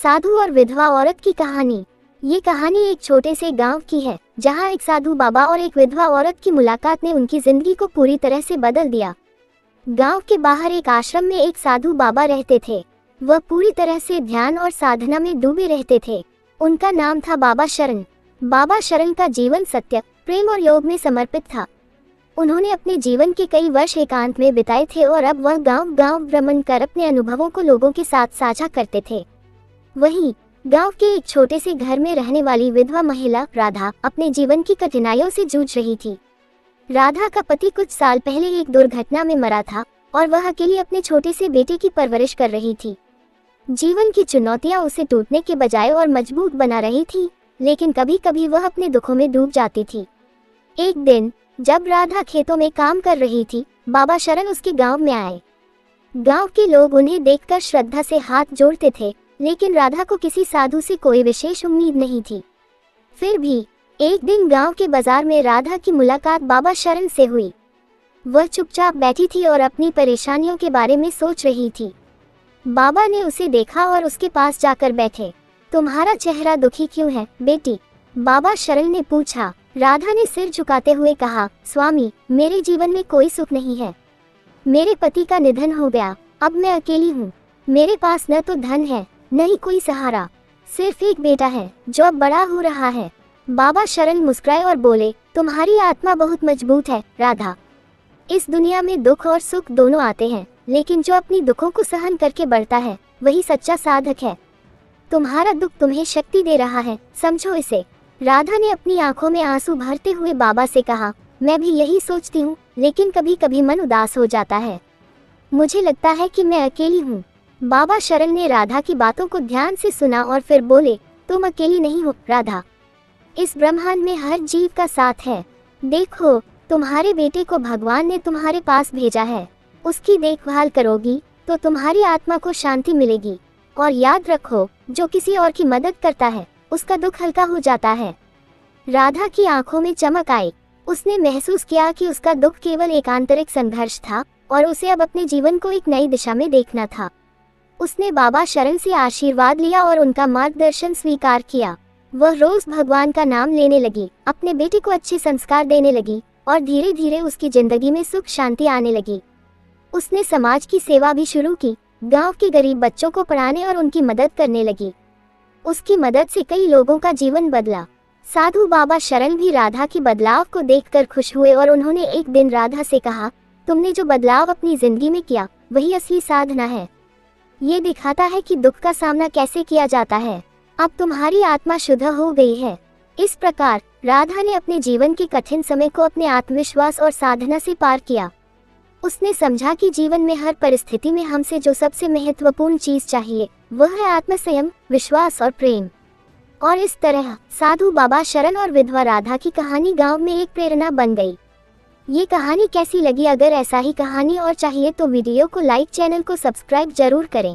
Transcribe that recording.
साधु और विधवा औरत की कहानी। ये कहानी एक छोटे से गांव की है, जहां एक साधु बाबा और एक विधवा औरत की मुलाकात ने उनकी जिंदगी को पूरी तरह से बदल दिया। गांव के बाहर एक आश्रम में एक साधु बाबा रहते थे। वह पूरी तरह से ध्यान और साधना में डूबे रहते थे। उनका नाम था बाबा शरण। बाबा शरण का जीवन सत्य, प्रेम और योग में समर्पित था। उन्होंने अपने जीवन के कई वर्ष एकांत में बिताए थे और अब वह गांव-गांव भ्रमण कर अपने अनुभवों को लोगों के साथ साझा करते थे। वहीं गांव के एक छोटे से घर में रहने वाली विधवा महिला राधा अपने जीवन की कठिनाइयों से जूझ रही थी। राधा का पति कुछ साल पहले एक दुर्घटना में मरा था और वह अकेली अपने छोटे से बेटे की परवरिश कर रही थी। जीवन की चुनौतियां उसे टूटने के बजाय और मजबूत बना रही थी, लेकिन कभी कभी वह अपने दुखों में डूब जाती थी। एक दिन जब राधा खेतों में काम कर रही थी, बाबा शरण उसके गांव में आए। गांव के लोग उन्हें देखकर श्रद्धा से हाथ जोड़ते थे, लेकिन राधा को किसी साधु से कोई विशेष उम्मीद नहीं थी। फिर भी एक दिन गांव के बाजार में राधा की मुलाकात बाबा शरण से हुई। वह चुपचाप बैठी थी और अपनी परेशानियों के बारे में सोच रही थी। बाबा ने उसे देखा और उसके पास जाकर बैठे। तुम्हारा चेहरा दुखी क्यों है बेटी? बाबा शरण ने पूछा। राधा ने सिर झुकाते हुए कहा, स्वामी, मेरे जीवन में कोई सुख नहीं है। मेरे पति का निधन हो गया, अब मैं अकेली हूँ। मेरे पास न तो धन है, न ही कोई सहारा। सिर्फ एक बेटा है जो अब बड़ा हो रहा है। बाबा शरण मुस्कुराए और बोले, तुम्हारी आत्मा बहुत मजबूत है राधा। इस दुनिया में दुख और सुख दोनों आते हैं, लेकिन जो अपनी दुखों को सहन करके बढ़ता है वही सच्चा साधक है। तुम्हारा दुख तुम्हें शक्ति दे रहा है, समझो इसे। राधा ने अपनी आंखों में आंसू भरते हुए बाबा से कहा, मैं भी यही सोचती हूँ, लेकिन कभी कभी मन उदास हो जाता है। मुझे लगता है कि मैं अकेली हूँ। बाबा शरण ने राधा की बातों को ध्यान से सुना और फिर बोले, तुम अकेली नहीं हो राधा। इस ब्रह्मांड में हर जीव का साथ है। देखो, तुम्हारे बेटे को भगवान ने तुम्हारे पास भेजा है। उसकी देखभाल करोगी तो तुम्हारी आत्मा को शांति मिलेगी। और याद रखो, जो किसी और की मदद करता है उसका दुख हल्का हो जाता है। राधा की आंखों में चमक आई। उसने महसूस किया कि उसका दुख केवल एक आंतरिक संघर्ष था और उसे अब अपने जीवन को एक नई दिशा में देखना था। उसने बाबा शरण से आशीर्वाद लिया और उनका मार्गदर्शन स्वीकार किया। वह रोज भगवान का नाम लेने लगी, अपने बेटे को अच्छे संस्कार देने लगी और धीरे धीरे उसकी जिंदगी में सुख शांति आने लगी। उसने समाज की सेवा भी शुरू की, गांव के गरीब बच्चों को पढ़ाने और उनकी मदद करने लगी। उसकी मदद से कई लोगों का जीवन बदला। साधु बाबा शरण भी राधा की बदलाव को देखकर खुश हुए और उन्होंने एक दिन राधा से कहा, तुमने जो बदलाव अपनी जिंदगी में किया वही असली साधना है। ये दिखाता है कि दुख का सामना कैसे किया जाता है। अब तुम्हारी आत्मा शुद्ध हो गई है। इस प्रकार राधा ने अपने जीवन के कठिन समय को अपने आत्मविश्वास और साधना से पार किया। उसने समझा कि जीवन में हर परिस्थिति में हमसे जो सबसे महत्वपूर्ण चीज चाहिए वह है आत्मसंयम, विश्वास और प्रेम। और इस तरह साधु बाबा शरण और विधवा राधा की कहानी गांव में एक प्रेरणा बन गई। ये कहानी कैसी लगी? अगर ऐसा ही कहानी और चाहिए तो वीडियो को लाइक, चैनल को सब्सक्राइब जरूर करें।